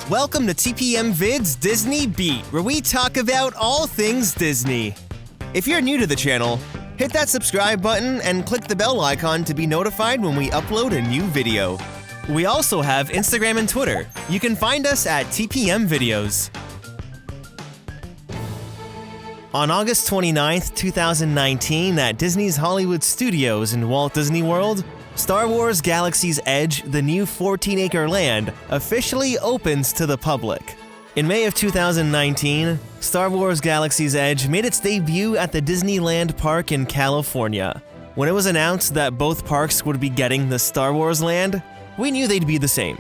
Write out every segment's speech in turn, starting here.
Welcome to TPM Vid's Disney Beat, where we talk about all things Disney. If you're new to the channel, hit that subscribe button and click the bell icon to be notified when we upload a new video. We also have Instagram and Twitter. You can find us at TPM Videos. On August 29th, 2019, at Disney's Hollywood Studios in Walt Disney World, Star Wars Galaxy's Edge, the new 14-acre land, officially opens to the public. In May of 2019, Star Wars Galaxy's Edge made its debut at the Disneyland park in California. When it was announced that both parks would be getting the Star Wars land, we knew they'd be the same.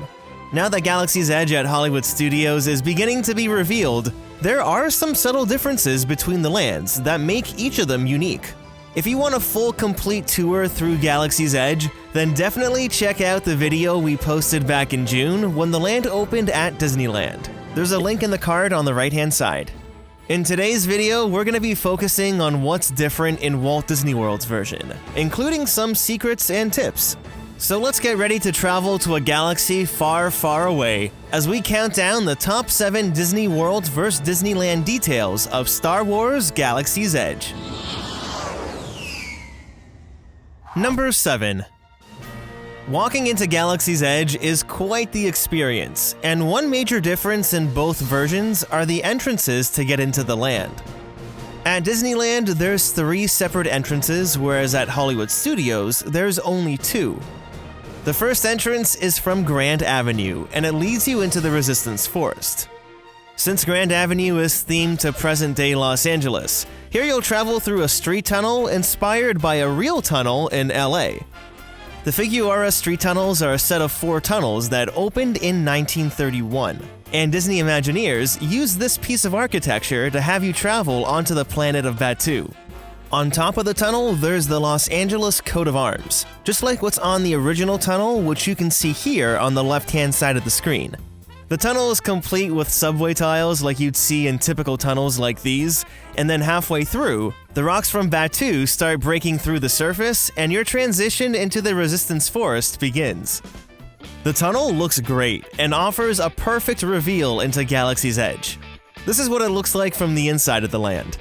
Now that Galaxy's Edge at Hollywood Studios is beginning to be revealed, there are some subtle differences between the lands that make each of them unique. If you want a full complete tour through Galaxy's Edge, then definitely check out the video we posted back in June when the land opened at Disneyland. There's a link in the card on the right-hand side. In today's video, we're going to be focusing on what's different in Walt Disney World's version, including some secrets and tips. So let's get ready to travel to a galaxy far, far away as we count down the top 7 Disney World vs. Disneyland details of Star Wars Galaxy's Edge. Number 7. Walking into Galaxy's Edge is quite the experience, and one major difference in both versions are the entrances to get into the land. At Disneyland, there's 3 separate entrances, whereas at Hollywood Studios, there's only 2. The first entrance is from Grand Avenue, and it leads you into the Resistance Forest. Since Grand Avenue is themed to present-day Los Angeles, here you'll travel through a street tunnel inspired by a real tunnel in LA. The Figueroa street tunnels are a set of 4 tunnels that opened in 1931, and Disney Imagineers used this piece of architecture to have you travel onto the planet of Batuu. On top of the tunnel, there's the Los Angeles coat of arms, just like what's on the original tunnel, which you can see here on the left-hand side of the screen. The tunnel is complete with subway tiles like you'd see in typical tunnels like these, and then halfway through, the rocks from Batuu start breaking through the surface and your transition into the Resistance Forest begins. The tunnel looks great and offers a perfect reveal into Galaxy's Edge. This is what it looks like from the inside of the land.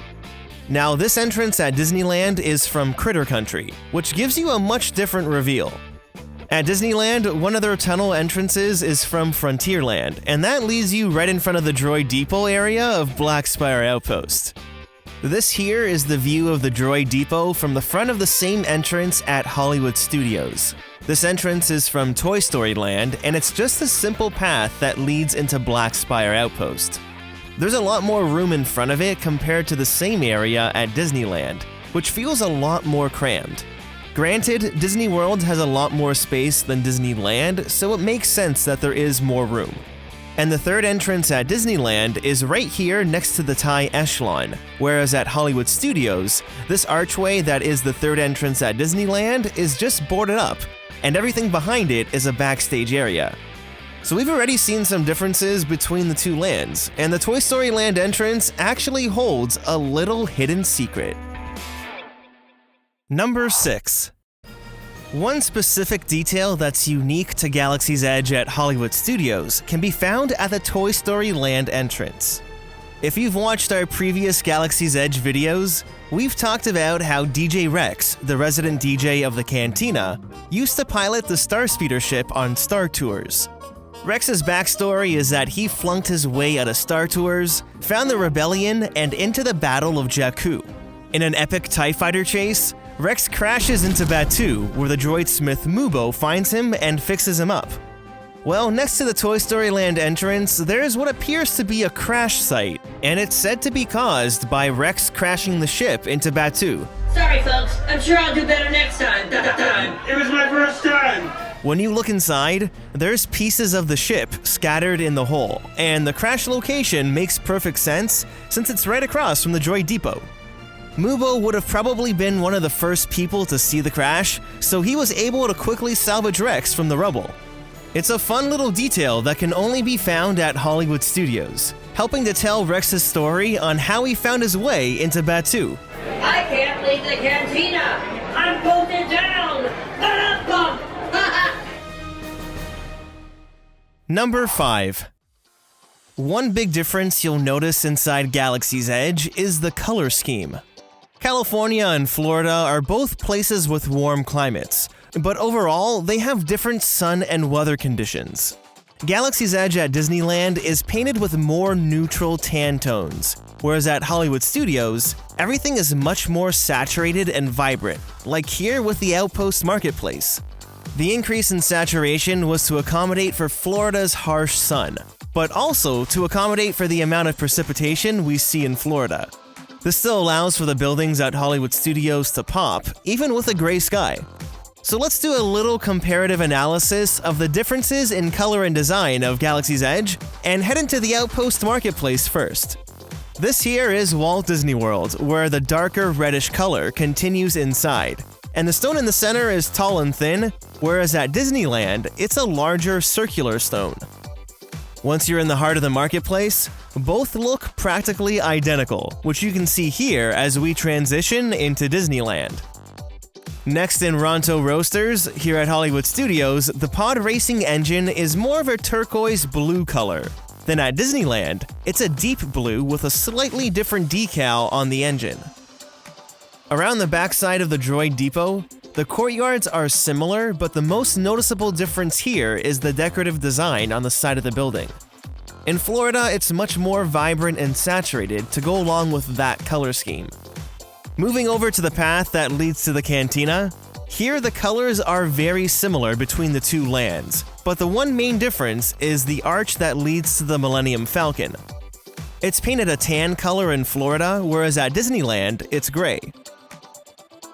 Now, this entrance at Disneyland is from Critter Country, which gives you a much different reveal. At Disneyland, one of their tunnel entrances is from Frontierland, and that leads you right in front of the Droid Depot area of Black Spire Outpost. This here is the view of the Droid Depot from the front of the same entrance at Hollywood Studios. This entrance is from Toy Story Land, and it's just a simple path that leads into Black Spire Outpost. There's a lot more room in front of it compared to the same area at Disneyland, which feels a lot more crammed. Granted, Disney World has a lot more space than Disneyland, so it makes sense that there is more room. And the third entrance at Disneyland is right here next to the Thai Echelon, whereas at Hollywood Studios, this archway that is the third entrance at Disneyland is just boarded up, and everything behind it is a backstage area. So we've already seen some differences between the two lands, and the Toy Story Land entrance actually holds a little hidden secret. Number 6. One specific detail that's unique to Galaxy's Edge at Hollywood Studios can be found at the Toy Story Land entrance. If you've watched our previous Galaxy's Edge videos, we've talked about how DJ Rex, the resident DJ of the Cantina, used to pilot the Starspeeder ship on Star Tours. Rex's backstory is that he flunked his way out of Star Tours, found the Rebellion, and into the Battle of Jakku. In an epic TIE fighter chase, Rex crashes into Batuu, where the droid smith Mubo finds him and fixes him up. Well, next to the Toy Story Land entrance, there's what appears to be a crash site, and it's said to be caused by Rex crashing the ship into Batuu. Sorry folks, I'm sure I'll do better next time. It was my first time! When you look inside, there's pieces of the ship scattered in the hole, and the crash location makes perfect sense since it's right across from the Droid Depot. Mubo would have probably been one of the first people to see the crash, so he was able to quickly salvage Rex from the rubble. It's a fun little detail that can only be found at Hollywood Studios, helping to tell Rex's story on how he found his way into Batuu. I can't leave the cantina! I'm bolted down! Number 5. One big difference you'll notice inside Galaxy's Edge is the color scheme. California and Florida are both places with warm climates, but overall, they have different sun and weather conditions. Galaxy's Edge at Disneyland is painted with more neutral tan tones, whereas at Hollywood Studios, everything is much more saturated and vibrant, like here with the Outpost Marketplace. The increase in saturation was to accommodate for Florida's harsh sun, but also to accommodate for the amount of precipitation we see in Florida. This still allows for the buildings at Hollywood Studios to pop, even with a gray sky. So let's do a little comparative analysis of the differences in color and design of Galaxy's Edge, and head into the Outpost Marketplace first. This here is Walt Disney World, where the darker reddish color continues inside, and the stone in the center is tall and thin, whereas at Disneyland, it's a larger circular stone. Once you're in the heart of the marketplace, both look practically identical, which you can see here as we transition into Disneyland. Next in Ronto Roasters, here at Hollywood Studios, the pod racing engine is more of a turquoise blue color. Then at Disneyland, it's a deep blue with a slightly different decal on the engine. Around the backside of the Droid Depot, the courtyards are similar, but the most noticeable difference here is the decorative design on the side of the building. In Florida, it's much more vibrant and saturated to go along with that color scheme. Moving over to the path that leads to the cantina, here the colors are very similar between the two lands, but the one main difference is the arch that leads to the Millennium Falcon. It's painted a tan color in Florida, whereas at Disneyland, it's gray.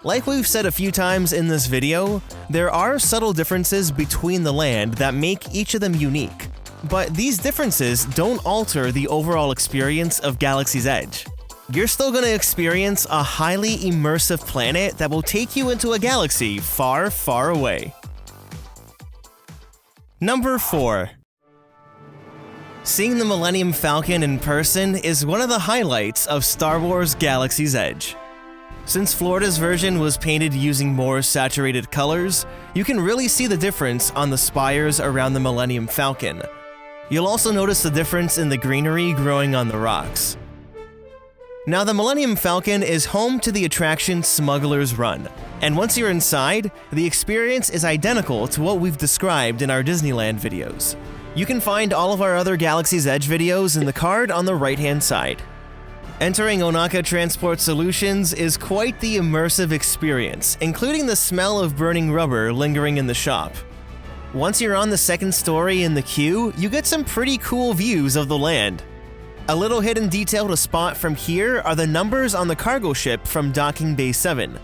Like we've said a few times in this video, there are subtle differences between the land that make each of them unique, but these differences don't alter the overall experience of Galaxy's Edge. You're still going to experience a highly immersive planet that will take you into a galaxy far, far away. Number 4. Seeing the Millennium Falcon in person is one of the highlights of Star Wars Galaxy's Edge. Since Florida's version was painted using more saturated colors, you can really see the difference on the spires around the Millennium Falcon. You'll also notice the difference in the greenery growing on the rocks. Now, the Millennium Falcon is home to the attraction Smuggler's Run, and once you're inside, the experience is identical to what we've described in our Disneyland videos. You can find all of our other Galaxy's Edge videos in the card on the right-hand side. Entering Onaka Transport Solutions is quite the immersive experience, including the smell of burning rubber lingering in the shop. Once you're on the second story in the queue, you get some pretty cool views of the land. A little hidden detail to spot from here are the numbers on the cargo ship from Docking Bay 7.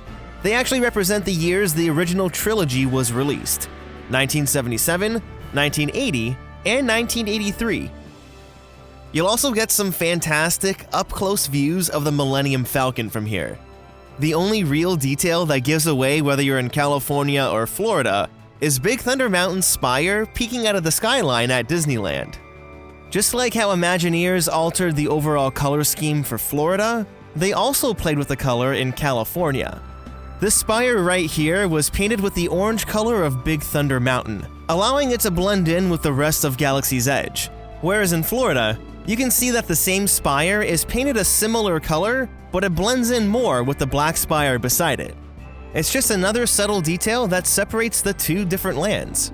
They actually represent the years the original trilogy was released: 1977, 1980, and 1983. You'll also get some fantastic up-close views of the Millennium Falcon from here. The only real detail that gives away whether you're in California or Florida is Big Thunder Mountain's spire peeking out of the skyline at Disneyland. Just like how Imagineers altered the overall color scheme for Florida, they also played with the color in California. This spire right here was painted with the orange color of Big Thunder Mountain, allowing it to blend in with the rest of Galaxy's Edge. Whereas in Florida, you can see that the same spire is painted a similar color, but it blends in more with the black spire beside it. It's just another subtle detail that separates the two different lands.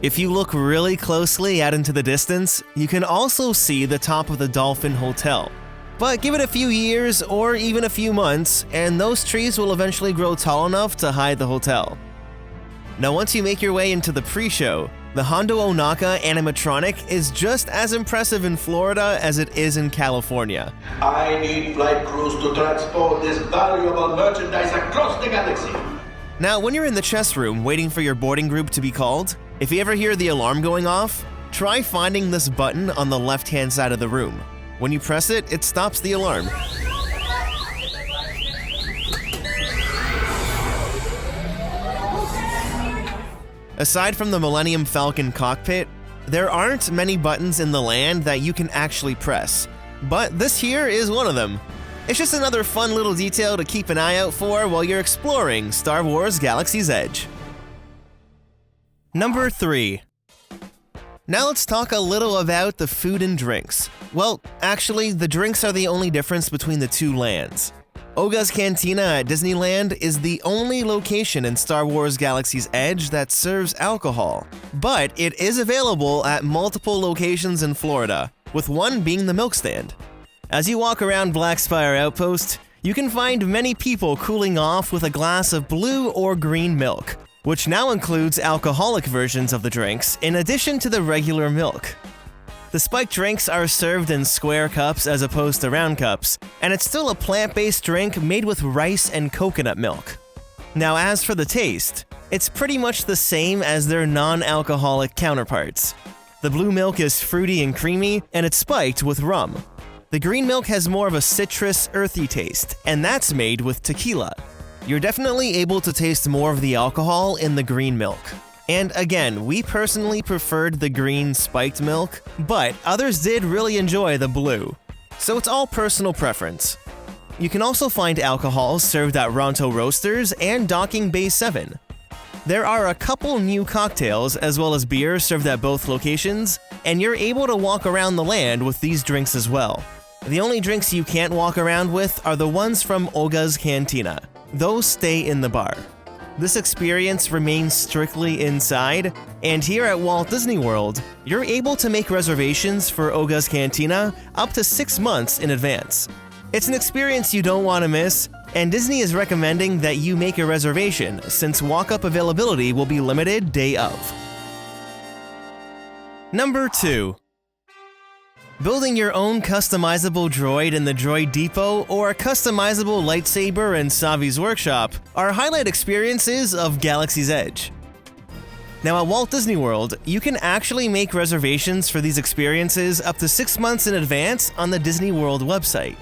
If you look really closely out into the distance, you can also see the top of the Dolphin Hotel. But give it a few years or even a few months, and those trees will eventually grow tall enough to hide the hotel. Now, once you make your way into the pre-show, the Hondo Onaka animatronic is just as impressive in Florida as it is in California. I need flight crews to transport this valuable merchandise across the galaxy. Now, when you're in the chess room waiting for your boarding group to be called, if you ever hear the alarm going off, try finding this button on the left-hand side of the room. When you press it, it stops the alarm. Aside from the Millennium Falcon cockpit, there aren't many buttons in the land that you can actually press, but this here is one of them. It's just another fun little detail to keep an eye out for while you're exploring Star Wars Galaxy's Edge. Number 3. Now let's talk a little about the food and drinks. Well, actually, the drinks are the only difference between the two lands. Oga's Cantina at Disneyland is the only location in Star Wars Galaxy's Edge that serves alcohol, but it is available at multiple locations in Florida, with one being the milk stand. As you walk around Black Spire Outpost, you can find many people cooling off with a glass of blue or green milk, which now includes alcoholic versions of the drinks in addition to the regular milk. The spiked drinks are served in square cups as opposed to round cups, and it's still a plant-based drink made with rice and coconut milk. Now as for the taste, it's pretty much the same as their non-alcoholic counterparts. The blue milk is fruity and creamy, and it's spiked with rum. The green milk has more of a citrus, earthy taste, and that's made with tequila. You're definitely able to taste more of the alcohol in the green milk. And again, we personally preferred the green spiked milk, but others did really enjoy the blue. So it's all personal preference. You can also find alcohol served at Ronto Roasters and Docking Bay 7. There are a couple new cocktails as well as beer served at both locations, and you're able to walk around the land with these drinks as well. The only drinks you can't walk around with are the ones from Oga's Cantina. Those stay in the bar. This experience remains strictly inside, and here at Walt Disney World, you're able to make reservations for Oga's Cantina up to 6 months in advance. It's an experience you don't want to miss, and Disney is recommending that you make a reservation since walk-up availability will be limited day of. Number 2. Building your own customizable droid in the Droid Depot or a customizable lightsaber in Savi's Workshop are highlight experiences of Galaxy's Edge. Now at Walt Disney World, you can actually make reservations for these experiences up to 6 months in advance on the Disney World website.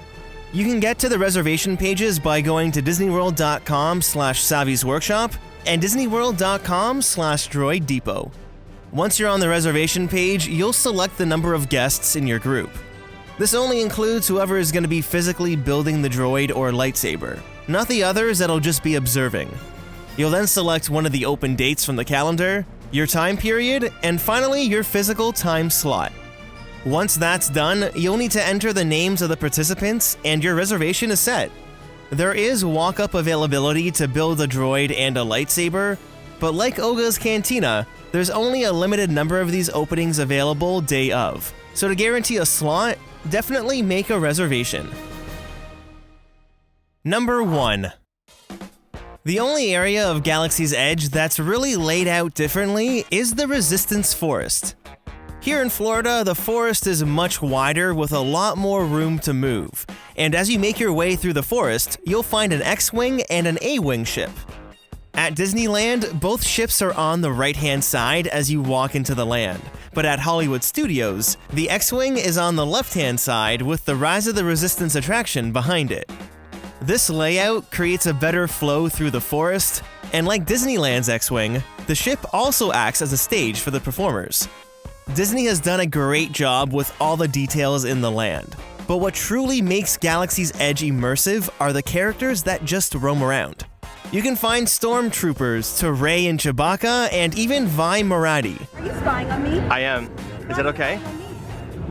You can get to the reservation pages by going to disneyworld.com/Savi's Workshop and disneyworld.com/Droid Depot. Once you're on the reservation page, you'll select the number of guests in your group. This only includes whoever is going to be physically building the droid or lightsaber, not the others that'll just be observing. You'll then select one of the open dates from the calendar, your time period, and finally your physical time slot. Once that's done, you'll need to enter the names of the participants and your reservation is set. There is walk-up availability to build a droid and a lightsaber, but like Oga's Cantina, there's only a limited number of these openings available day of. So to guarantee a slot, definitely make a reservation. Number 1. The only area of Galaxy's Edge that's really laid out differently is the Resistance Forest. Here in Florida, the forest is much wider with a lot more room to move, and as you make your way through the forest, you'll find an X-Wing and an A-Wing ship. At Disneyland, both ships are on the right-hand side as you walk into the land, but at Hollywood Studios, the X-Wing is on the left-hand side with the Rise of the Resistance attraction behind it. This layout creates a better flow through the forest, and like Disneyland's X-Wing, the ship also acts as a stage for the performers. Disney has done a great job with all the details in the land, but what truly makes Galaxy's Edge immersive are the characters that just roam around. You can find stormtroopers to Rey and Chewbacca, and even Vi Marathi. Are you spying on me? I am. Is it okay?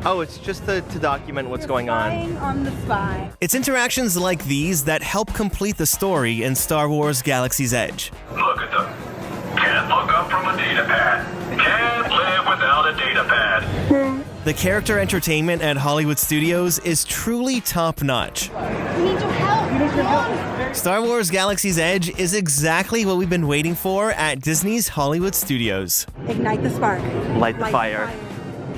Oh, it's just to document what's going on. Spying on the spy. It's interactions like these that help complete the story in Star Wars Galaxy's Edge. Look at them. Can't look up from a data pad. Can't live without a data pad. The character entertainment at Hollywood Studios is truly top-notch. We need your help. We need your help. Star Wars Galaxy's Edge is exactly what we've been waiting for at Disney's Hollywood Studios. Ignite the spark. Light the fire.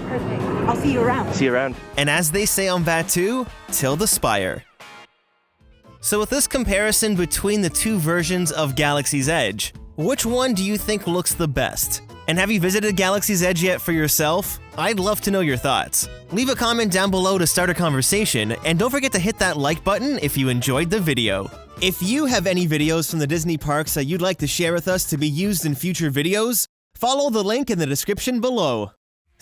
Perfect. I'll see you around. See you around. And as they say on Batuu, till the spire. So with this comparison between the two versions of Galaxy's Edge, which one do you think looks the best? And have you visited Galaxy's Edge yet for yourself? I'd love to know your thoughts. Leave a comment down below to start a conversation, and don't forget to hit that like button if you enjoyed the video. If you have any videos from the Disney parks that you'd like to share with us to be used in future videos, follow the link in the description below.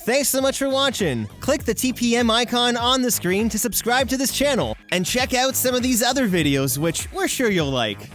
Thanks so much for watching. Click the TPM icon on the screen to subscribe to this channel, and check out some of these other videos which we're sure you'll like.